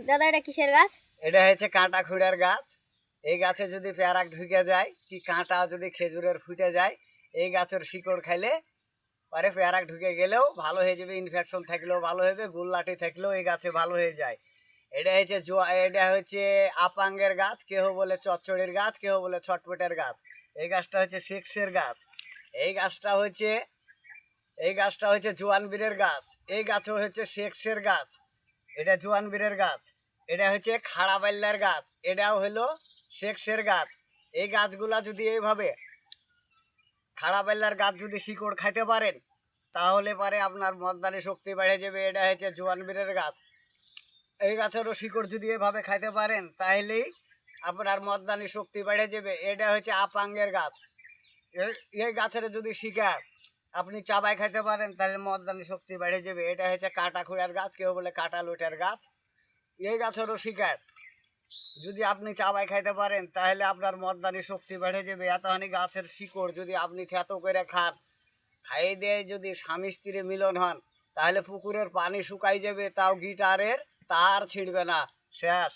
দাদা এটা কিসের গাছ? এটা হচ্ছে কাঁটা খুঁড়ার গাছ। এই গাছে যদি প্যারাক ঢুকে যায় কি কাঁটা যদি খেজুরের ফুটে যায়, এই গাছের শিকড় খাইলে পরে প্যারাক ঢুকে গেলেও ভালো হয়ে যাবে, ইনফেকশন থাকলেও ভালো হবে, গুল্লাটি থাকলেও এই গাছে ভালো হয়ে যায়। এটা হচ্ছে আপাঙ্গের গাছ, কেউ বলে চচ্চড়ির গাছ, কেউ বলে ছটপটের গাছ। এই গাছটা হচ্ছে সেক্সের গাছ। এই গাছটা হচ্ছে এই গাছটা হচ্ছে জোয়ানবীরের গাছ। এই গাছও হচ্ছে সেক্সের গাছ। এটা জোয়ানবীরের গাছ। এটা হচ্ছে খাড়াবাল্লার গাছ। এটাও হলো সেক্সের গাছ। এই গাছগুলা যদি এইভাবে খাড়াবাল্লার গাছ যদি শিকড় খাইতে পারেন, তাহলে পারে আপনার মতদানি শক্তি বেড়ে যাবে। এটা হচ্ছে জোয়ানবীরের গাছ। এই গাছেরও শিকড় যদি এভাবে খাইতে পারেন, তাহলেই আপনার মতদানি শক্তি বেড়ে যাবে। এটা হচ্ছে আপাঙ্গের গাছ। এই গাছের যদি শিকড় আপনি চাবাই খাইতে পারেন, তাহলে মতদানি শক্তি বেড়ে যাবে। এটা হচ্ছে কাটা খুঁড়ার গাছ, কেউ বলে কাটা লুটের গাছ। এই গাছেরও শিকড় যদি আপনি চাবাই খাইতে পারেন, তাহলে আপনার মতদানি শক্তি বেড়ে যাবে। এতখানি গাছের শিকড় যদি আপনি থেতো করে খান, খাইয়ে দিয়ে যদি স্বামী স্ত্রী মিলন হন, তাহলে পুকুরের পানি শুকাই যাবে, তাও গিটারের তার ছিঁড়বে না। শেষ।